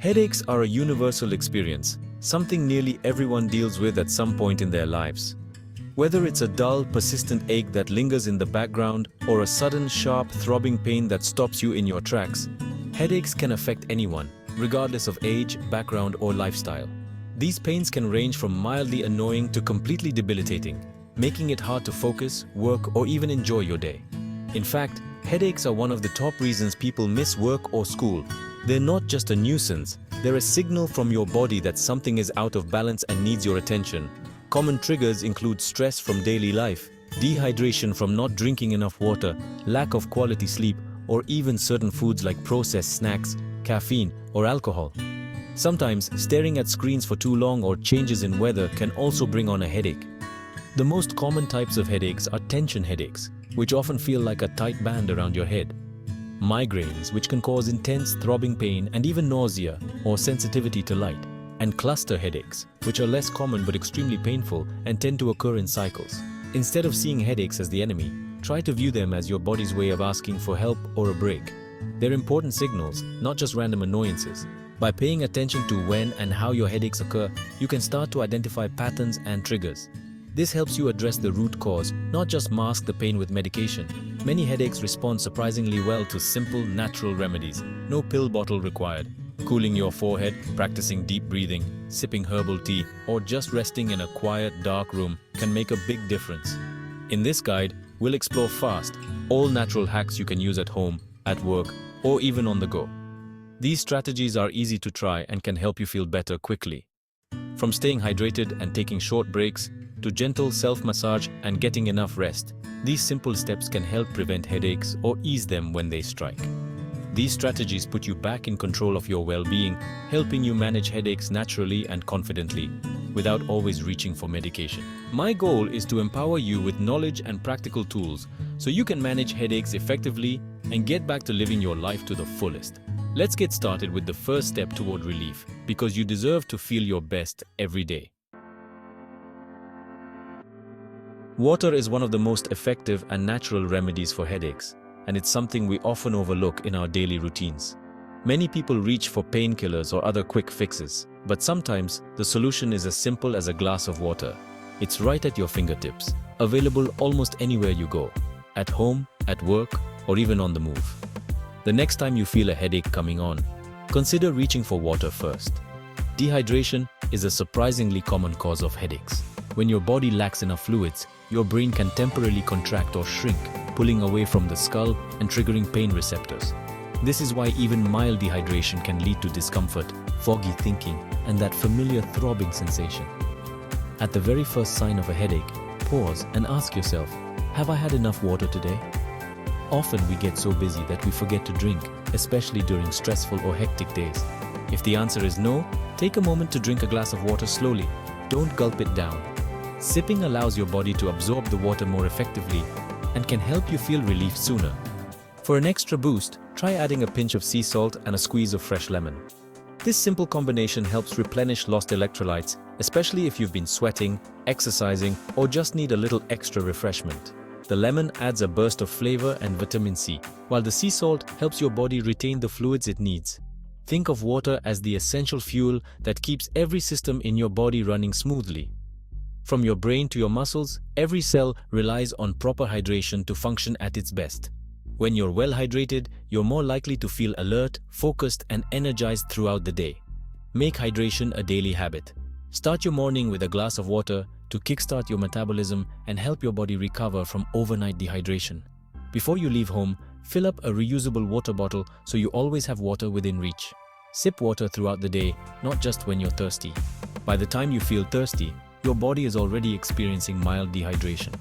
Headaches are a universal experience, something nearly everyone deals with at some point in their lives. Whether it's a dull, persistent ache that lingers in the background or a sudden, sharp, throbbing pain that stops you in your tracks, headaches can affect anyone, regardless of age, background, or lifestyle. These pains can range from mildly annoying to completely debilitating, making it hard to focus, work, or even enjoy your day. In fact, headaches are one of the top reasons people miss work or school. They're not just a nuisance, they're a signal from your body that something is out of balance and needs your attention. Common triggers include stress from daily life, dehydration from not drinking enough water, lack of quality sleep, or even certain foods like processed snacks, caffeine, or alcohol. Sometimes, staring at screens for too long or changes in weather can also bring on a headache. The most common types of headaches are tension headaches, which often feel like a tight band around your head. Migraines, which can cause intense throbbing pain and even nausea or sensitivity to light. And cluster headaches, which are less common but extremely painful and tend to occur in cycles. Instead of seeing headaches as the enemy, try to view them as your body's way of asking for help or a break. They're important signals, not just random annoyances. By paying attention to when and how your headaches occur, you can start to identify patterns and triggers. This helps you address the root cause, not just mask the pain with medication. Many headaches respond surprisingly well to simple, natural remedies. No pill bottle required. Cooling your forehead, practicing deep breathing, sipping herbal tea, or just resting in a quiet, dark room can make a big difference. In this guide, we'll explore fast, all natural hacks you can use at home, at work, or even on the go. These strategies are easy to try and can help you feel better quickly. From staying hydrated and taking short breaks, to gentle self-massage and getting enough rest, these simple steps can help prevent headaches or ease them when they strike. These strategies put you back in control of your well-being, helping you manage headaches naturally and confidently, without always reaching for medication. My goal is to empower you with knowledge and practical tools so you can manage headaches effectively and get back to living your life to the fullest. Let's get started with the first step toward relief, because you deserve to feel your best every day. Water is one of the most effective and natural remedies for headaches, and it's something we often overlook in our daily routines. Many people reach for painkillers or other quick fixes, but sometimes the solution is as simple as a glass of water. It's right at your fingertips, available almost anywhere you go, at home, at work, or even on the move. The next time you feel a headache coming on, consider reaching for water first. Dehydration is a surprisingly common cause of headaches. When your body lacks enough fluids, your brain can temporarily contract or shrink, pulling away from the skull and triggering pain receptors. This is why even mild dehydration can lead to discomfort, foggy thinking, and that familiar throbbing sensation. At the very first sign of a headache, pause and ask yourself, have I had enough water today? Often we get so busy that we forget to drink, especially during stressful or hectic days. If the answer is no, take a moment to drink a glass of water slowly. Don't gulp it down. Sipping allows your body to absorb the water more effectively and can help you feel relief sooner. For an extra boost, try adding a pinch of sea salt and a squeeze of fresh lemon. This simple combination helps replenish lost electrolytes, especially if you've been sweating, exercising, or just need a little extra refreshment. The lemon adds a burst of flavor and vitamin C, while the sea salt helps your body retain the fluids it needs. Think of water as the essential fuel that keeps every system in your body running smoothly. From your brain to your muscles, every cell relies on proper hydration to function at its best. When you're well hydrated, you're more likely to feel alert, focused, and energized throughout the day. Make hydration a daily habit. Start your morning with a glass of water to kickstart your metabolism and help your body recover from overnight dehydration. Before you leave home, fill up a reusable water bottle so you always have water within reach. Sip water throughout the day, not just when you're thirsty. By the time you feel thirsty, your body is already experiencing mild dehydration.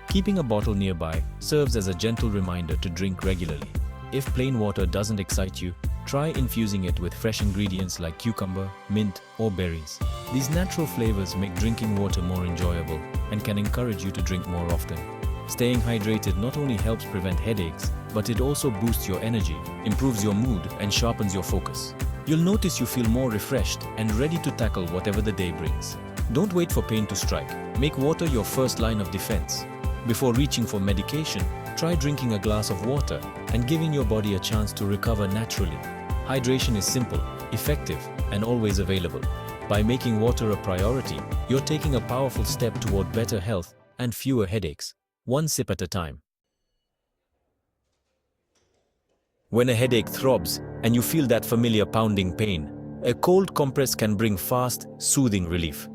Keeping a bottle nearby serves as a gentle reminder to drink regularly. If plain water doesn't excite you, try infusing it with fresh ingredients like cucumber, mint, or berries. These natural flavors make drinking water more enjoyable and can encourage you to drink more often. Staying hydrated not only helps prevent headaches, but it also boosts your energy, improves your mood, and sharpens your focus. You'll notice you feel more refreshed and ready to tackle whatever the day brings. Don't wait for pain to strike. Make water your first line of defense. Before reaching for medication, try drinking a glass of water and giving your body a chance to recover naturally. Hydration is simple, effective, and always available. By making water a priority, you're taking a powerful step toward better health and fewer headaches, one sip at a time. When a headache throbs and you feel that familiar pounding pain, a cold compress can bring fast, soothing relief.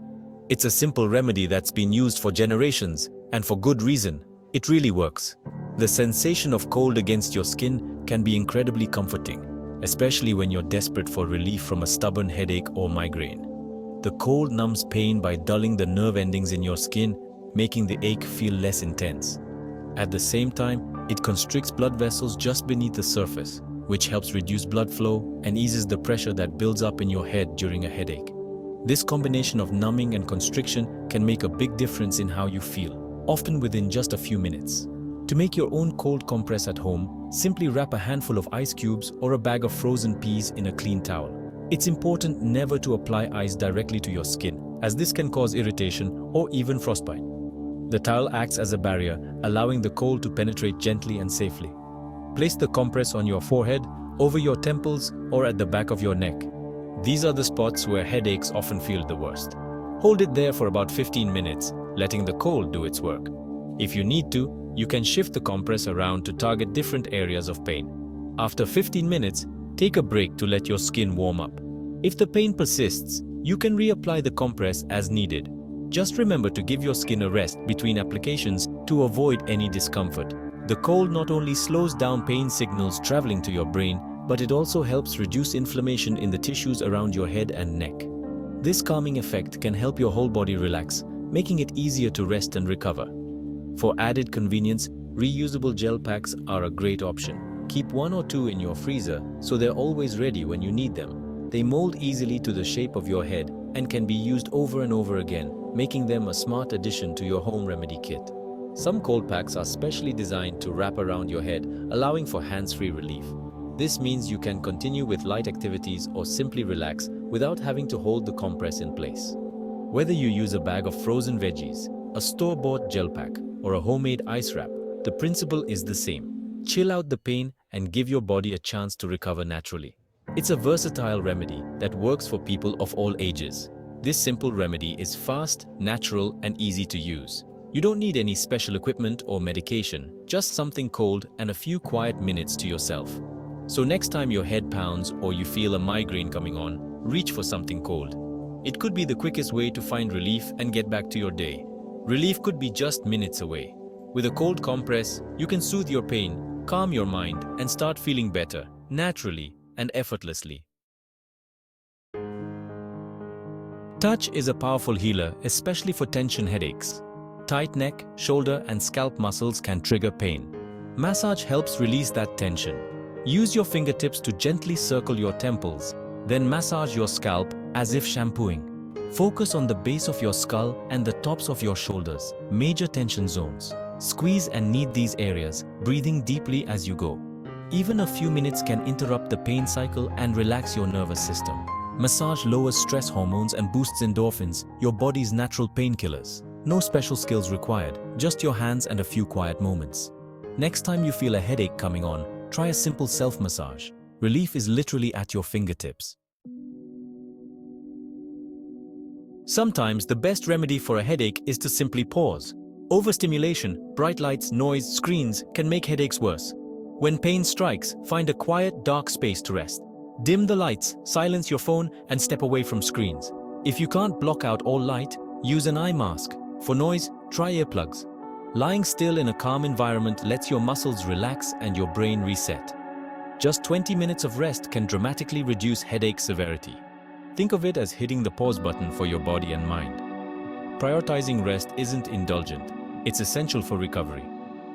It's a simple remedy that's been used for generations, and for good reason. It really works. The sensation of cold against your skin can be incredibly comforting, especially when you're desperate for relief from a stubborn headache or migraine. The cold numbs pain by dulling the nerve endings in your skin, making the ache feel less intense. At the same time, it constricts blood vessels just beneath the surface, which helps reduce blood flow and eases the pressure that builds up in your head during a headache. This combination of numbing and constriction can make a big difference in how you feel, often within just a few minutes. To make your own cold compress at home, simply wrap a handful of ice cubes or a bag of frozen peas in a clean towel. It's important never to apply ice directly to your skin, as this can cause irritation or even frostbite. The towel acts as a barrier, allowing the cold to penetrate gently and safely. Place the compress on your forehead, over your temples, or at the back of your neck. These are the spots where headaches often feel the worst. Hold it there for about 15 minutes, letting the cold do its work. If you need to, you can shift the compress around to target different areas of pain. After 15 minutes, take a break to let your skin warm up. If the pain persists, you can reapply the compress as needed. Just remember to give your skin a rest between applications to avoid any discomfort. The cold not only slows down pain signals traveling to your brain, but it also helps reduce inflammation in the tissues around your head and neck. This calming effect can help your whole body relax, making it easier to rest and recover. For added convenience, reusable gel packs are a great option. Keep 1 or 2 in your freezer so they're always ready when you need them. They mold easily to the shape of your head and can be used over and over again, making them a smart addition to your home remedy kit. Some cold packs are specially designed to wrap around your head, allowing for hands-free relief. This means you can continue with light activities or simply relax without having to hold the compress in place. Whether you use a bag of frozen veggies, a store-bought gel pack, or a homemade ice wrap, the principle is the same. Chill out the pain and give your body a chance to recover naturally. It's a versatile remedy that works for people of all ages. This simple remedy is fast, natural, and easy to use. You don't need any special equipment or medication, just something cold and a few quiet minutes to yourself. So next time your head pounds or you feel a migraine coming on, reach for something cold. It could be the quickest way to find relief and get back to your day. Relief could be just minutes away. With a cold compress, you can soothe your pain, calm your mind, and start feeling better, naturally and effortlessly. Touch is a powerful healer, especially for tension headaches. Tight neck, shoulder, and scalp muscles can trigger pain. Massage helps release that tension. Use your fingertips to gently circle your temples, then massage your scalp as if shampooing. Focus on the base of your skull and the tops of your shoulders, major tension zones. Squeeze and knead these areas, breathing deeply as you go. Even a few minutes can interrupt the pain cycle and relax your nervous system. Massage lowers stress hormones and boosts endorphins, your body's natural painkillers. No special skills required, just your hands and a few quiet moments. Next time you feel a headache coming on, try a simple self-massage. Relief is literally at your fingertips. Sometimes the best remedy for a headache is to simply pause. Overstimulation, bright lights, noise, screens can make headaches worse. When pain strikes, find a quiet, dark space to rest. Dim the lights, silence your phone, and step away from screens. If you can't block out all light, use an eye mask. For noise, try earplugs. Lying still in a calm environment lets your muscles relax and your brain reset. Just 20 minutes of rest can dramatically reduce headache severity. Think of it as hitting the pause button for your body and mind. Prioritizing rest isn't indulgent. It's essential for recovery.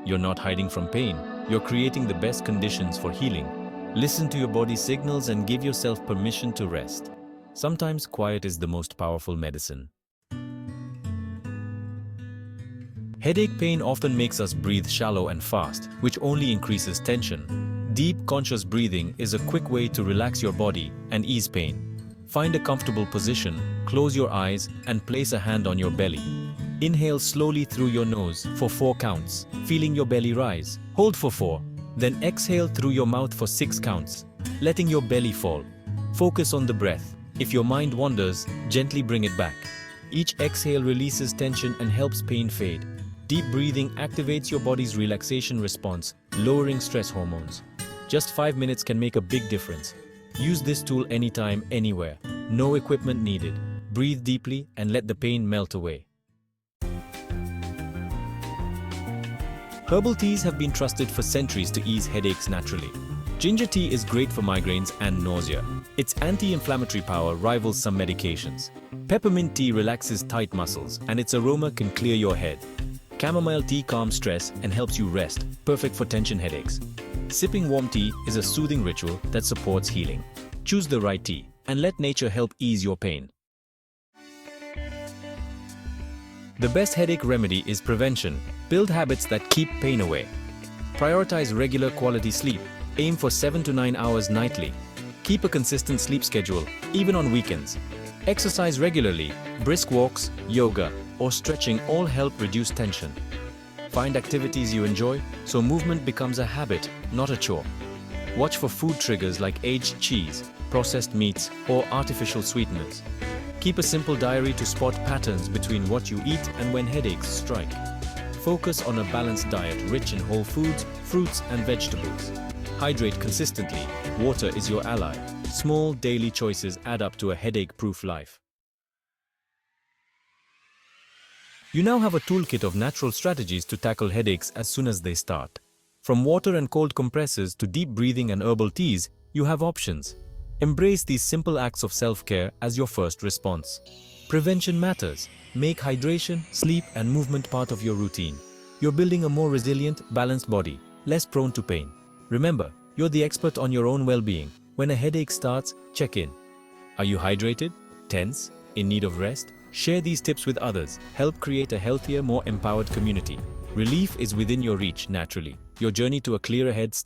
You're not hiding from pain. You're creating the best conditions for healing. Listen to your body's signals and give yourself permission to rest. Sometimes quiet is the most powerful medicine. Headache pain often makes us breathe shallow and fast, which only increases tension. Deep, conscious breathing is a quick way to relax your body and ease pain. Find a comfortable position, close your eyes, and place a hand on your belly. Inhale slowly through your nose for 4 counts, feeling your belly rise. Hold for 4. Then exhale through your mouth for 6 counts. letting your belly fall. Focus on the breath. If your mind wanders, gently bring it back. Each exhale releases tension and helps pain fade. Deep breathing activates your body's relaxation response, lowering stress hormones. Just 5 minutes can make a big difference. Use this tool anytime, anywhere. No equipment needed. Breathe deeply and let the pain melt away. Herbal teas have been trusted for centuries to ease headaches naturally. Ginger tea is great for migraines and nausea. Its anti-inflammatory power rivals some medications. Peppermint tea relaxes tight muscles, and its aroma can clear your head. Chamomile tea calms stress and helps you rest, perfect for tension headaches. Sipping warm tea is a soothing ritual that supports healing. Choose the right tea, and let nature help ease your pain. The best headache remedy is prevention. Build habits that keep pain away. Prioritize regular quality sleep. Aim for 7 to 9 hours nightly. Keep a consistent sleep schedule, even on weekends. Exercise regularly. Brisk walks, yoga, or stretching all help reduce tension. Find activities you enjoy, so movement becomes a habit, not a chore. Watch for food triggers like aged cheese, processed meats, or artificial sweeteners. Keep a simple diary to spot patterns between what you eat and when headaches strike. Focus on a balanced diet rich in whole foods, fruits, and vegetables. Hydrate consistently. Water is your ally. Small daily choices add up to a headache-proof life. You now have a toolkit of natural strategies to tackle headaches as soon as they start. From water and cold compresses to deep breathing and herbal teas, you have options. Embrace these simple acts of self-care as your first response. Prevention matters. Make hydration, sleep, and movement part of your routine. You're building a more resilient, balanced body, less prone to pain. Remember, you're the expert on your own well-being. When a headache starts, check in. Are you hydrated? Tense? In need of rest? Share these tips with others. Help create a healthier, more empowered community. Relief is within your reach naturally. Your journey to a clearer head starts